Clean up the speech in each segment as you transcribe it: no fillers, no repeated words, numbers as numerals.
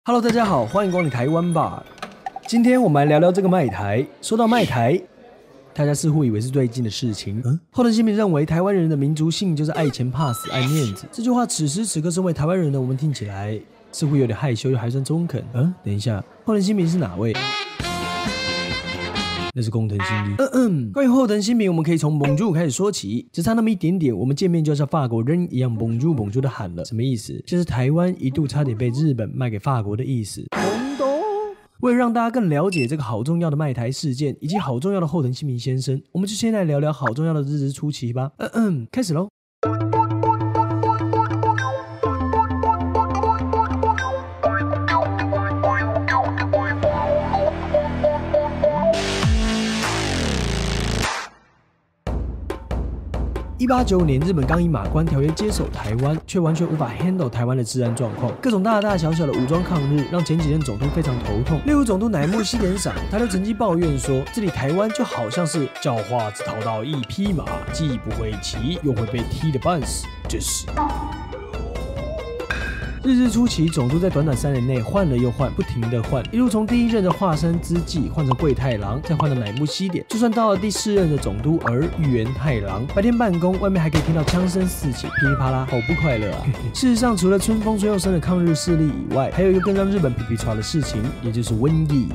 Hello， 大家好，欢迎光临台湾吧。今天我们来聊聊这个卖台。说到卖台，大家似乎以为是最近的事情。后藤新平认为台湾人的民族性就是爱钱怕死爱面子。这句话此时此刻身为台湾人的我们听起来似乎有点害羞，又还算中肯。等一下，后藤新平是哪位？那是工藤新平。关于后藤新平，我们可以从 Bonjour 开始说起，只差那么一点点，我们见面就像法国人一样 Bonjour Bonjour 的喊了。什么意思？就是台湾一度差点被日本卖给法国的意思。为了让大家更了解这个好重要的卖台事件，以及好重要的后藤新平先生，我们就先来聊聊好重要的日治初期吧。开始咯。1895年，日本刚以马关条约接手台湾，却完全无法 handle 台湾的治安状况，各种大大小小的武装抗日，让前几任总督非常头痛。例如总督乃木希典赏，他就曾经抱怨说，这里台湾就好像是叫花子逃到一匹马，既不会骑，又会被踢得半死，就是。日治初期，总督在短短3年内换了又换，不停的换，一路从第一任的华山资纪换成桂太郎，再换到乃木希典，就算到了第4任的总督玉原太郎，白天办公，外面还可以听到枪声四起，噼里啪啦，好不快乐啊！事实上，除了春风吹又生的抗日势力以外，还有一个更让日本皮皮唰的事情，也就是瘟疫。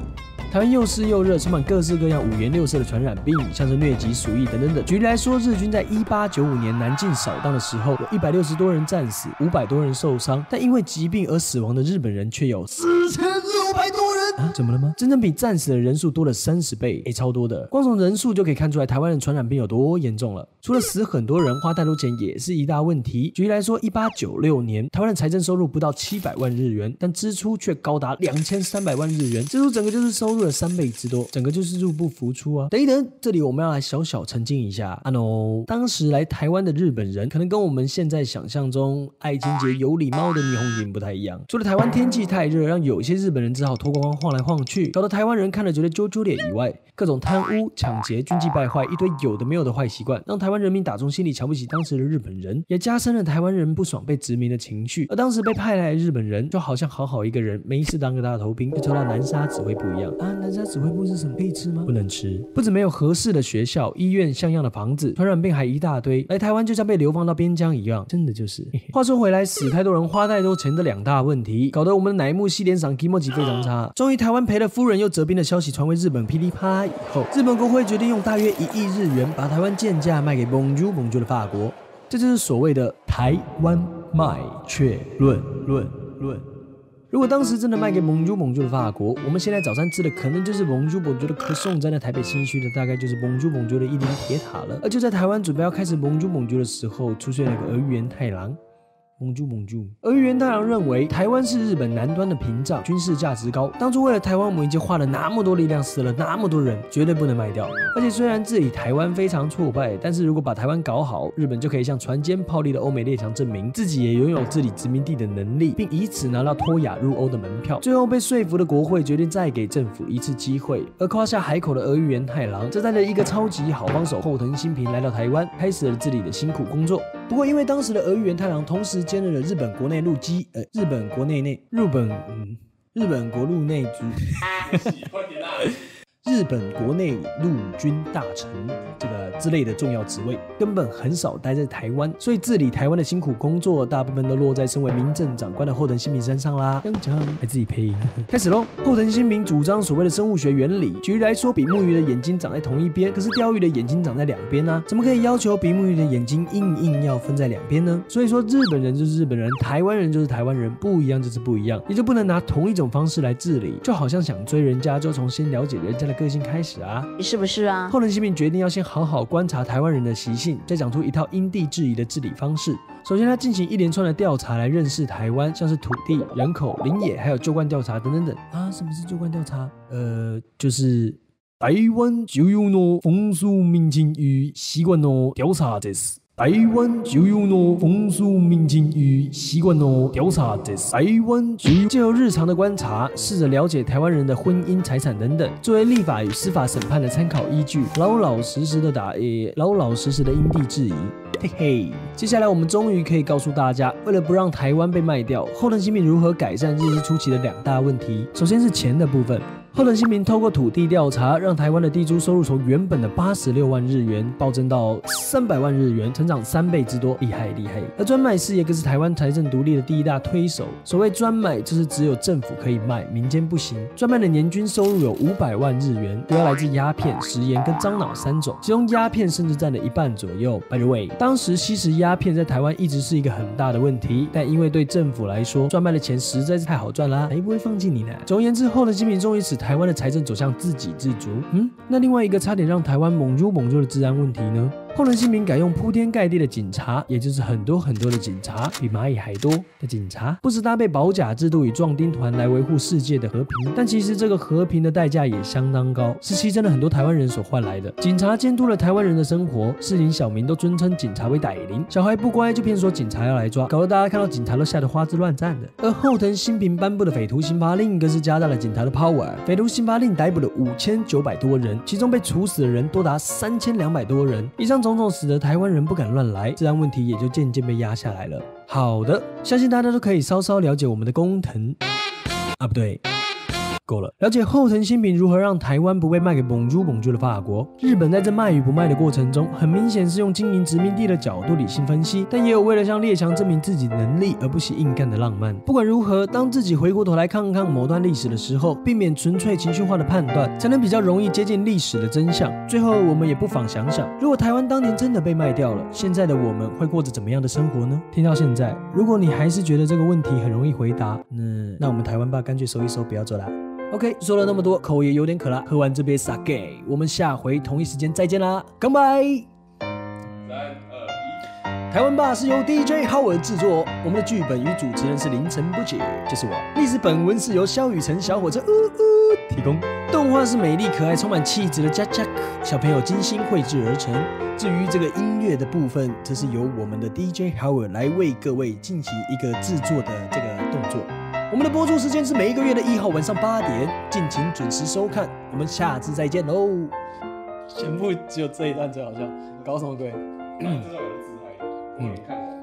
台湾又湿又热，充满各式各样五颜六色的传染病，像是疟疾、鼠疫等等等。举例来说，日军在1895年南进扫荡的时候，有160多人战死，500多人受伤，但因为疾病而死亡的日本人却有4600多人。怎么了吗？真正比战死的人数多了30倍，超多的。光从人数就可以看出来台湾的传染病有多严重了。除了死很多人，花太多钱也是一大问题。举例来说，1896年台湾的财政收入不到700万日元，但支出却高达2300万日元，支出整个就是收入的3倍之多，整个就是入不敷出啊！等一等，这里我们要来小小澄清一下当时来台湾的日本人，可能跟我们现在想象中爱清洁有礼貌的霓虹人不太一样。除了台湾天气太热，让有些日本人只好脱光光晃来晃去，搞得台湾人看了觉得揪揪脸以外，各种贪污、抢劫、军纪败坏，一堆有的没有的坏习惯，让台湾人民打从心里瞧不起当时的日本人，也加深了台湾人不爽被殖民的情绪。而当时被派来的日本人，就好像好好一个人，没事当个大头兵，被抽到南沙指挥部一样。南沙指挥部是什么？可以吃吗？不能吃。不止没有合适的学校、医院、像样的房子，传染病还一大堆。来台湾就像被流放到边疆一样，真的就是。话说回来，死太多人、花太多钱的2大问题，搞得我们的乃木希典赏 kimochi 非常差。终于台湾赔了夫人又折兵的消息传回日本噼里啪啦以后，日本国会决定用大约1亿日元把台湾贱价卖给 Bonjour Bonjour 的法国，这就是所谓的台湾卖却论。如果当时真的卖给 Bonjour Bonjour 的法国，我们现在早餐吃的可能就是 Bonjour Bonjour 的可颂，在台北新区的大概就是 Bonjour Bonjour 的一零铁塔了。而就在台湾准备要开始 Bonjour Bonjour 的时候，出现了个玉原太郎。玉原太郎认为台湾是日本南端的屏障，军事价值高，当初为了台湾我们已经花了那么多力量，死了那么多人，绝对不能卖掉。而且虽然治理台湾非常挫败，但是如果把台湾搞好，日本就可以向船坚炮利的欧美列强证明自己也拥有治理殖民地的能力，并以此拿到脱亚入欧的门票。最后被说服的国会决定再给政府一次机会，而夸下海口的玉原太郎则带着一个超级好帮手后藤新平来到台湾，开始了治理的辛苦工作。不过因为当时的玉原太郎同时兼任了日本国内陆基日本国内局日本国内陆军大臣这个之类的重要职位，根本很少待在台湾，所以治理台湾的辛苦工作大部分都落在身为民政长官的后藤新平身上啦。还自己配音。开始咯。后藤新平主张所谓的生物学原理，举例来说，比目鱼的眼睛长在同一边，可是钓鱼的眼睛长在2边啊，怎么可以要求比目鱼的眼睛硬要分在2边呢？所以说日本人就是日本人，台湾人就是台湾人，不一样就是不一样，也就不能拿同一种方式来治理，就好像想追人家就从先了解人家的个性开始啊，是不是啊？后藤新平决定要先好好观察台湾人的习性，再讲出一套因地制宜的治理方式。首先，他进行一连串的调查来认识台湾，像是土地、人口、林野，还有旧惯调查等等等啊。什么是旧惯调查？就是台湾就有の風俗民情与習慣の調査です。台湾就有那风俗民情与习惯哦。调查这台湾就有，借由日常的观察，试着了解台湾人的婚姻、财产等等，作为立法与司法审判的参考依据，老老实实的因地制宜。嘿嘿，接下来我们终于可以告诉大家，为了不让台湾被卖掉，后藤新平如何改善日治初期的2大问题。首先是钱的部分。后藤新平透过土地调查，让台湾的地租收入从原本的86万日元暴增到300万日元，成长3倍之多，厉害厉害！而专卖事业更是台湾财政独立的第一大推手。所谓专卖，就是只有政府可以卖，民间不行。专卖的年均收入有500万日元，主要来自鸦片、食盐跟樟脑3种，其中鸦片甚至占了1半左右。By the way， 当时吸食鸦片在台湾一直是一个很大的问题，但因为对政府来说，专卖的钱实在是太好赚啦，才不会放弃你呢。总而言之，后藤新平终于使台湾的财政走向自给自足。那另外一个差点让台湾猛如的治安问题呢？后藤新平改用铺天盖地的警察，也就是很多的警察，比蚂蚁还多的警察，不时搭配保甲制度与壮丁团来维护世界的和平。但其实这个和平的代价也相当高，是牺牲了很多台湾人所换来的。警察监督了台湾人的生活，市井小民都尊称警察为歹灵，小孩不乖就骗说警察要来抓，搞得大家看到警察都吓得花枝乱颤的。而后藤新平颁布的匪徒刑罚令更是加大了警察的 power， 匪徒刑罚令逮捕了5900多人，其中被处死的人多达3200多人。以上种种使得台湾人不敢乱来，治安问题也就渐渐被压下来了。好的，相信大家都可以稍稍了解我们的工藤不对，够了。了解后藤新平如何让台湾不被卖给猛猪的法国。日本在这卖与不卖的过程中，很明显是用经营殖民地的角度理性分析，但也有为了向列强证明自己能力而不惜硬干的浪漫。不管如何，当自己回过头来看看某段历史的时候，避免纯粹情绪化的判断，才能比较容易接近历史的真相。最后，我们也不妨想想，如果台湾当年真的被卖掉了，现在的我们会过着怎么样的生活呢？听到现在，如果你还是觉得这个问题很容易回答，那我们台湾吧干脆收一收，不要做啦。OK， 说了那么多，口也有点渴了，喝完这杯 sake， 我们下回同一时间再见啦，干杯！3、2、1，台湾吧是由 DJ Howard 制作，我们的剧本与主持人是凌晨不解，就是我。历史本文是由萧雨辰小火车提供，动画是美丽可爱、充满气质的 Jack 小朋友精心绘制而成。至于这个音乐的部分，则是由我们的 DJ Howard 来为各位进行一个制作的这个动作。我们的播出时间是每一个月的1号晚上8点，敬请准时收看。我们下次再见喽！全部只有这一段最好笑，搞什么鬼？至少有自嗨，看。